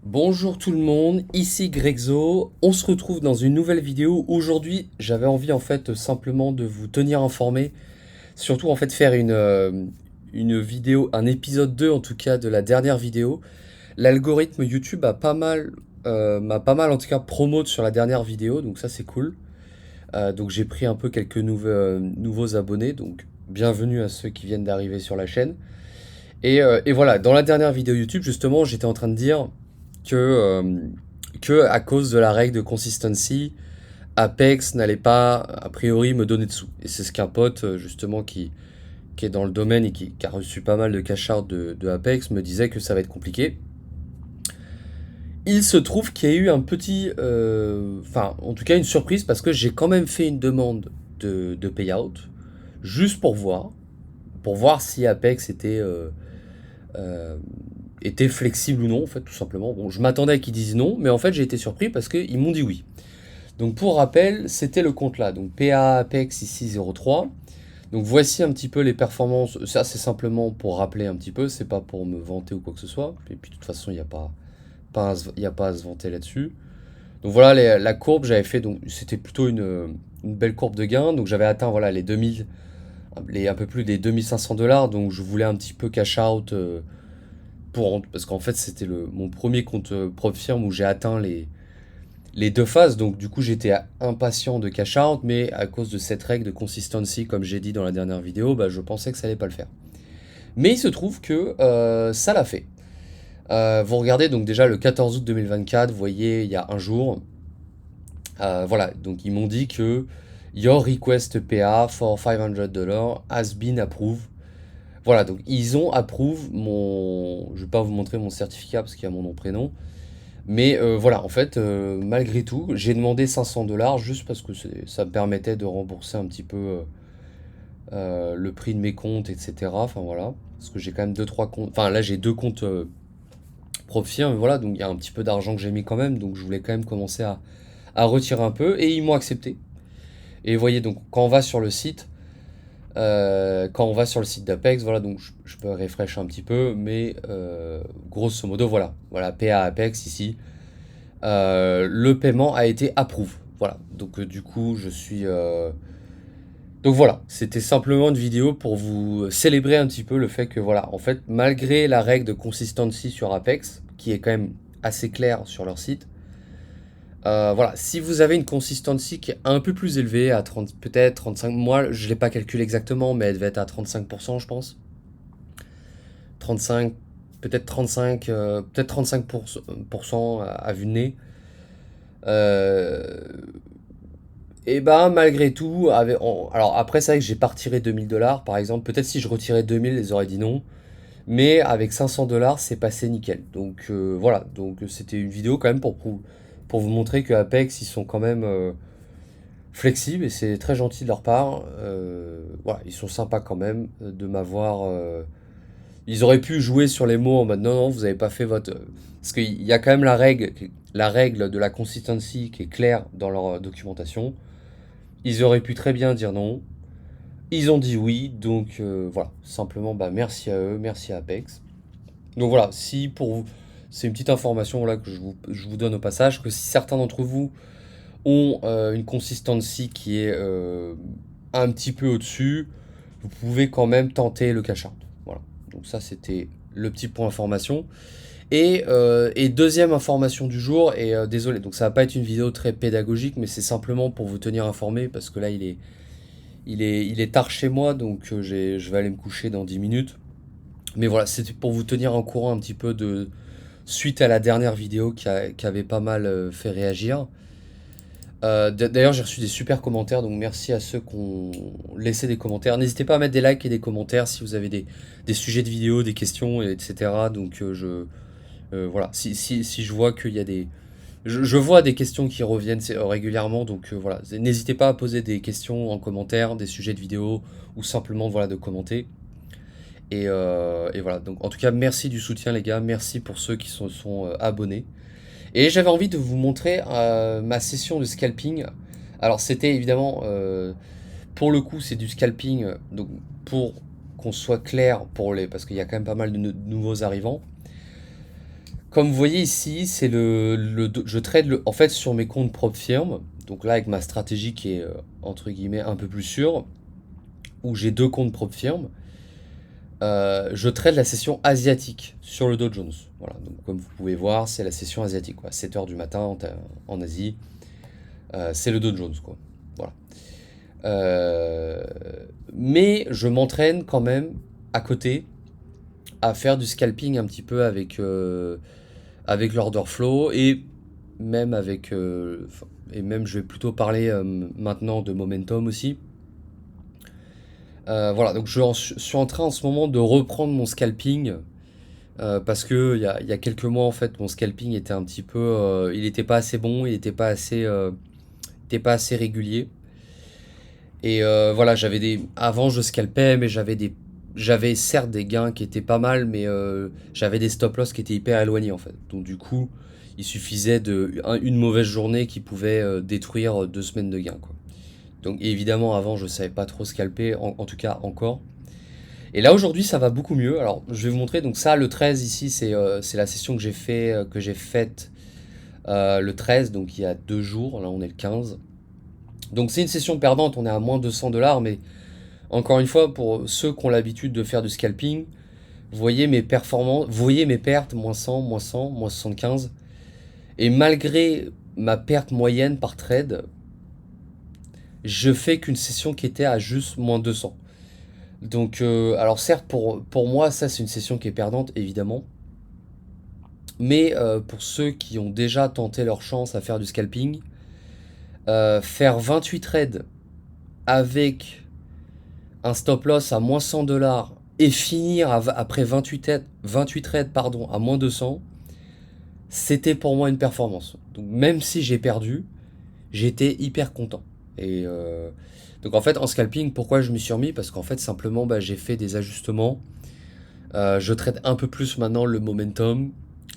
Bonjour tout le monde, ici Grexo. On se retrouve dans une nouvelle vidéo. Aujourd'hui, j'avais envie en fait simplement de vous tenir informé, surtout en fait faire une vidéo, un épisode 2 en tout cas de la dernière vidéo. L'algorithme YouTube m'a pas mal en tout cas promote sur la dernière vidéo, donc ça c'est cool. Donc j'ai pris un peu quelques nouveaux abonnés, donc bienvenue à ceux qui viennent d'arriver sur la chaîne. Et voilà, dans la dernière vidéo YouTube, justement, j'étais en train de dire que, euh, que à cause de la règle de consistency, Apex n'allait pas, a priori, me donner de sous. Et c'est ce qu'un pote, justement, qui est dans le domaine et qui a reçu pas mal de cash out de Apex, me disait que ça va être compliqué. Il se trouve qu'il y a eu un petit... Enfin, en tout cas, une surprise, parce que j'ai quand même fait une demande de payout, juste pour voir si Apex euh, était flexible ou non, en fait, tout simplement. Bon, je m'attendais à qu'ils disent non, mais en fait, j'ai été surpris parce qu'ils m'ont dit oui. Donc, pour rappel, c'était le compte là. Donc, PA Apex ici 03. Donc, voici un petit peu les performances. Ça, c'est simplement pour rappeler un petit peu, c'est pas pour me vanter ou quoi que ce soit. Et puis, de toute façon, il n'y a il y a pas à se vanter là-dessus. Donc, voilà la courbe, j'avais fait, donc, c'était plutôt une belle courbe de gain. Donc, j'avais atteint, voilà, les 2000, un peu plus des 2500 $. Donc, je voulais un petit peu cash out. Parce qu'en fait, c'était mon premier compte prop firme où j'ai atteint les deux phases. Donc, du coup, j'étais impatient de cash out, mais à cause de cette règle de consistency, comme j'ai dit dans la dernière vidéo, bah, je pensais que ça allait pas le faire. Mais il se trouve que ça l'a fait. Vous regardez donc déjà le 14 août 2024, vous voyez, il y a un jour. Voilà, donc ils m'ont dit que Your request PA for $500 has been approved. Voilà, donc ils ont approuvé mon... Je vais pas vous montrer mon certificat parce qu'il y a mon nom prénom. Mais voilà, en fait, malgré tout, j'ai demandé $500 juste parce que ça me permettait de rembourser un petit peu le prix de mes comptes, etc. Enfin voilà, parce que j'ai quand même deux trois comptes. Enfin là, j'ai deux comptes profils, mais voilà, donc il y a un petit peu d'argent que j'ai mis quand même, donc je voulais quand même commencer à retirer un peu, et ils m'ont accepté. Et vous voyez, donc quand on va sur le site d'Apex, voilà, donc je peux refresh un petit peu, mais grosso modo, voilà, PA Apex ici. Le paiement a été approuvé. Voilà. Donc du coup, je suis. Donc voilà, c'était simplement une vidéo pour vous célébrer un petit peu le fait que voilà, en fait, malgré la règle de consistency sur Apex, qui est quand même assez claire sur leur site, voilà, si vous avez une consistency qui est un peu plus élevée, à 30, peut-être 35, moi je ne l'ai pas calculé exactement, mais elle devait être à 35%, je pense. 35, peut-être 35, peut-être 35% à vue de nez. Euh, Et ben malgré tout, alors après c'est vrai que j'ai pas retiré 2000 $ par exemple, peut-être si je retirais 2000 ils auraient dit non, mais avec 500 $ c'est passé nickel. Donc voilà, donc c'était une vidéo quand même pour vous montrer que Apex ils sont quand même flexibles et c'est très gentil de leur part. Voilà, ils sont sympas quand même de m'avoir... Ils auraient pu jouer sur les mots en mode non, non, vous avez pas fait votre... Parce qu'il y a quand même la règle de la consistency qui est claire dans leur documentation. Ils auraient pu très bien dire non. Ils ont dit oui, donc voilà. Simplement, bah, merci à eux, merci à Apex. Donc voilà, si pour vous, c'est une petite information là, que je vous donne au passage, que si certains d'entre vous ont une consistency qui est un petit peu au-dessus, vous pouvez quand même tenter le cash out. Voilà. Donc ça, c'était le petit point information. Et deuxième information du jour, et désolé, donc ça va pas être une vidéo très pédagogique, mais c'est simplement pour vous tenir informé, parce que là, il est tard chez moi, donc je vais aller me coucher dans 10 minutes. Mais voilà, c'était pour vous tenir en courant un petit peu de suite à la dernière vidéo qui avait pas mal fait réagir. D'ailleurs, j'ai reçu des super commentaires, donc merci à ceux qui ont laissé des commentaires. N'hésitez pas à mettre des likes et des commentaires si vous avez des sujets de vidéos, des questions, etc. Donc voilà, si je vois qu'il y a des... Je vois des questions qui reviennent régulièrement, donc voilà. N'hésitez pas à poser des questions en commentaire, des sujets de vidéo, ou simplement voilà, de commenter. Et voilà, donc en tout cas, merci du soutien les gars, merci pour ceux qui sont abonnés. Et j'avais envie de vous montrer ma session de scalping. Alors c'était évidemment, pour le coup, c'est du scalping, donc pour qu'on soit clair, parce qu'il y a quand même pas mal de nouveaux arrivants. Comme vous voyez ici, c'est je trade en fait sur mes comptes propres firmes. Donc là, avec ma stratégie qui est entre guillemets un peu plus sûre, où j'ai deux comptes propres firmes, je trade la session asiatique sur le Dow Jones. Voilà, donc comme vous pouvez voir, c'est la session asiatique, quoi. 7 heures du matin en Asie, c'est le Dow Jones, quoi. Voilà. Euh, mais je m'entraîne quand même à côté à faire du scalping un petit peu avec l'order flow et même et même je vais plutôt parler maintenant de momentum aussi. Voilà, donc suis en train en ce moment de reprendre mon scalping parce que il y a quelques mois en fait mon scalping était un petit peu, il était pas assez bon, il était pas assez régulier. Et voilà, avant je scalpais, mais j'avais certes des gains qui étaient pas mal, mais j'avais des stop loss qui étaient hyper éloignés en fait. Donc du coup, il suffisait une mauvaise journée qui pouvait détruire 2 semaines de gains, quoi. Donc évidemment, avant, je savais pas trop scalper, en tout cas encore. Et là aujourd'hui, ça va beaucoup mieux. Alors, je vais vous montrer. Donc ça, le 13 ici, c'est la session que j'ai faite le 13, donc il y a 2 jours. Là, on est le 15. Donc c'est une session perdante. On est à moins 200 $, mais encore une fois, pour ceux qui ont l'habitude de faire du scalping, vous voyez mes performances, vous voyez mes pertes, moins 100, moins 100, moins 75. Et malgré ma perte moyenne par trade, je fais qu'une session qui était à juste moins 200. Donc, alors certes, pour moi, ça c'est une session qui est perdante, évidemment. Mais pour ceux qui ont déjà tenté leur chance à faire du scalping, faire 28 trades avec un stop loss à moins 100 $ et finir après 28 trades pardon, à moins 200, c'était pour moi une performance. Donc même si j'ai perdu, j'étais hyper content. Et donc en fait en scalping, pourquoi je me suis remis? Parce qu'en fait simplement bah, j'ai fait des ajustements. Je traite un peu plus maintenant le momentum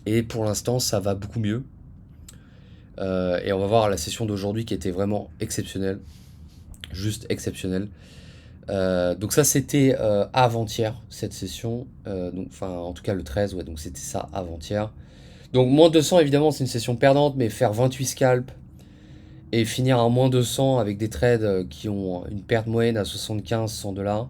et pour l'instant ça va beaucoup mieux. Et on va voir la session d'aujourd'hui qui était vraiment exceptionnelle, juste exceptionnelle. Donc ça c'était avant-hier cette session, donc enfin en tout cas le 13, ouais, donc c'était ça avant-hier. Donc moins 200 évidemment c'est une session perdante, mais faire 28 scalps et finir à moins 200 avec des trades qui ont une perte moyenne à 75-100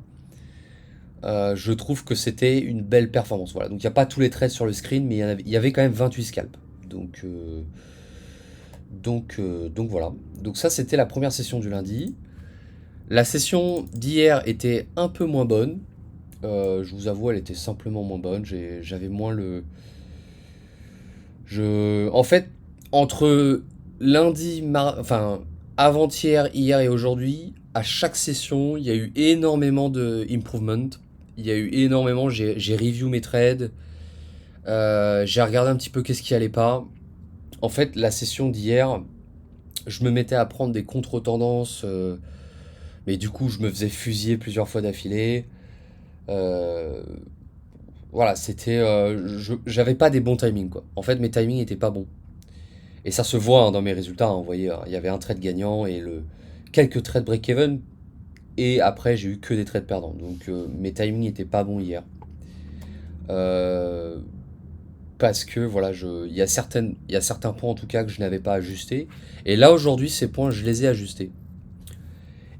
$, je trouve que c'était une belle performance. Voilà, donc il n'y a pas tous les trades sur le screen, mais il y avait quand même 28 scalps. Donc voilà. Donc ça c'était la première session du lundi. La session d'hier était un peu moins bonne. Je vous avoue, elle était simplement moins bonne. J'avais moins le. En fait, entre enfin avant-hier, hier et aujourd'hui, à chaque session, il y a eu énormément de improvement. Il y a eu énormément. J'ai review mes trades. J'ai regardé un petit peu qu'est-ce qui allait pas. En fait, la session d'hier, je me mettais à prendre des contre-tendances, mais du coup, je me faisais fusiller plusieurs fois d'affilée. Euh, voilà, j'avais pas des bons timings, quoi. En fait, mes timings étaient pas bons. Et ça se voit hein, dans mes résultats, hein. Vous voyez, hein, il y avait un trade gagnant et quelques trades break-even. Et après, j'ai eu que des trades perdants. Donc, mes timings étaient pas bons hier. Euh, Parce que voilà, il y a certains points en tout cas que je n'avais pas ajustés. Et là aujourd'hui, ces points, je les ai ajustés.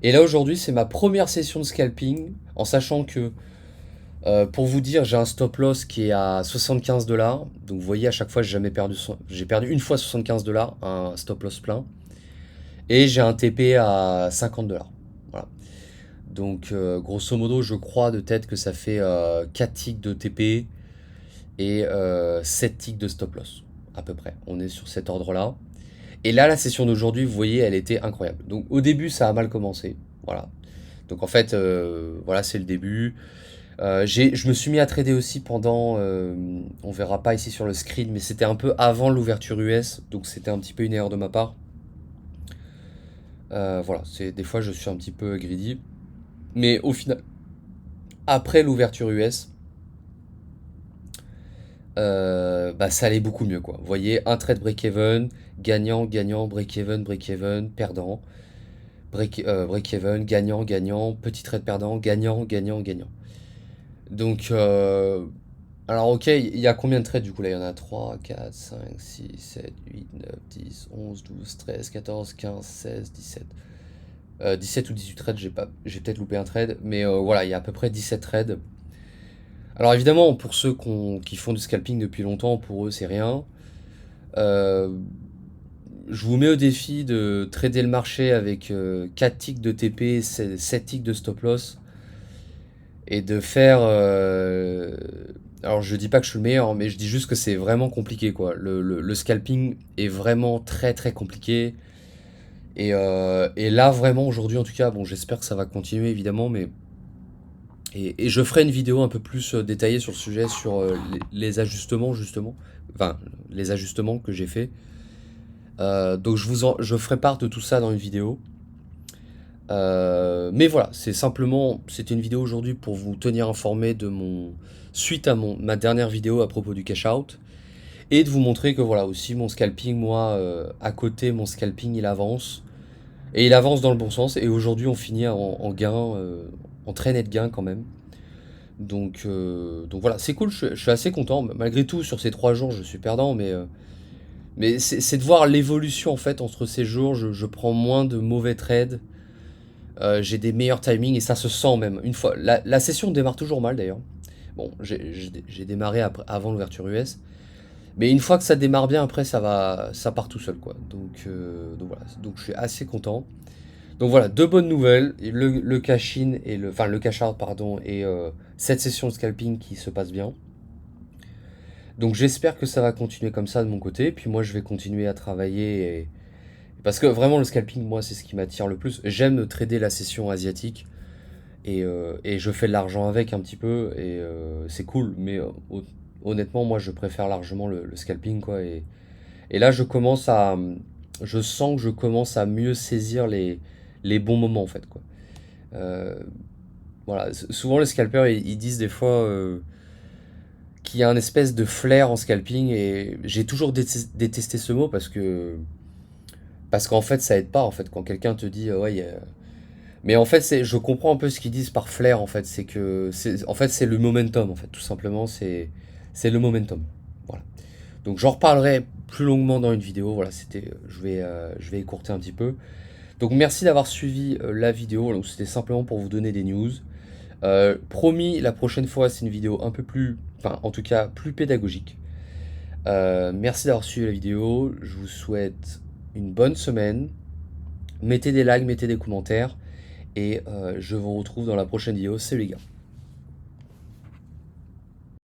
Et là aujourd'hui, c'est ma première session de scalping, en sachant que, pour vous dire, j'ai un stop loss qui est à 75 $. Donc vous voyez, à chaque fois, j'ai perdu une fois 75 $, un stop loss plein. Et j'ai un TP à 50 $. Voilà. Donc grosso modo, je crois de tête que ça fait 4 ticks de TP et 7 ticks de stop loss, à peu près. On est sur cet ordre-là. Et là, la session d'aujourd'hui, vous voyez, elle était incroyable. Donc au début, ça a mal commencé. Voilà. Donc en fait, voilà, c'est le début. Je me suis mis à trader aussi pendant, on verra pas ici sur le screen, mais c'était un peu avant l'ouverture US, donc c'était un petit peu une erreur de ma part. Voilà, des fois je suis un petit peu greedy, mais au final, après l'ouverture US, bah ça allait beaucoup mieux quoi. Vous voyez, un trade break-even, gagnant, gagnant, break-even, break-even, perdant, break-even, gagnant, gagnant, petit trade perdant, gagnant, gagnant, gagnant. Donc Alors ok, il y a combien de trades du coup là? Il y en a 3, 4, 5, 6, 7, 8, 9, 10, 11, 12, 13, 14, 15, 16, 17. 17 ou 18 trades, j'ai peut-être loupé un trade, mais voilà, il y a à peu près 17 trades. Alors évidemment, pour ceux qui font du scalping depuis longtemps, pour eux c'est rien. Euh, je vous mets au défi de trader le marché avec 4 ticks de TP, 7 ticks de stop loss, et de faire... alors je dis pas que je suis le meilleur, mais je dis juste que c'est vraiment compliqué quoi. Le scalping est vraiment très très compliqué. Et là vraiment aujourd'hui en tout cas, bon j'espère que ça va continuer évidemment, mais... Et je ferai une vidéo un peu plus détaillée sur le sujet, sur les ajustements justement. Enfin, les ajustements que j'ai fait. Donc je ferai part de tout ça dans une vidéo. Mais voilà, c'était une vidéo aujourd'hui pour vous tenir informé de suite à ma dernière vidéo à propos du cash out, et de vous montrer que voilà aussi mon scalping, moi, à côté, mon scalping il avance, et il avance dans le bon sens, et aujourd'hui on finit en gain, en très net gain quand même. Donc voilà, c'est cool, je suis assez content. Malgré tout, sur ces 3 jours, je suis perdant, mais c'est de voir l'évolution en fait entre ces jours. Je prends moins de mauvais trades. J'ai des meilleurs timings et ça se sent même. Une fois, la session démarre toujours mal d'ailleurs. Bon, j'ai démarré avant l'ouverture US, mais une fois que ça démarre bien, après ça part tout seul quoi. Donc voilà, donc je suis assez content. Donc voilà, deux bonnes nouvelles, le cash-in enfin le cash-out pardon, et cette session de scalping qui se passe bien. Donc j'espère que ça va continuer comme ça de mon côté, puis moi je vais continuer à travailler, parce que vraiment le scalping, moi c'est ce qui m'attire le plus. J'aime trader la session asiatique, et je fais de l'argent avec un petit peu, et c'est cool, mais honnêtement moi je préfère largement le scalping quoi, et là je sens que je commence à mieux saisir les bons moments en fait quoi. Euh, voilà, souvent les scalpers ils disent des fois qu'il y a un espèce de flair en scalping, et j'ai toujours détesté ce mot parce qu'en fait ça aide pas en fait quand quelqu'un te dit ouais mais en fait je comprends un peu ce qu'ils disent par flair en fait, c'est que en fait c'est le momentum en fait, tout simplement c'est le momentum. Voilà. Donc j'en reparlerai plus longuement dans une vidéo. Voilà, je vais écourter un petit peu. Donc merci d'avoir suivi la vidéo. Donc c'était simplement pour vous donner des news. Promis, la prochaine fois c'est une vidéo un peu plus, enfin en tout cas plus pédagogique. Merci d'avoir suivi la vidéo. Je vous souhaite une bonne semaine. Mettez des likes, mettez des commentaires, et je vous retrouve dans la prochaine vidéo. Salut les gars.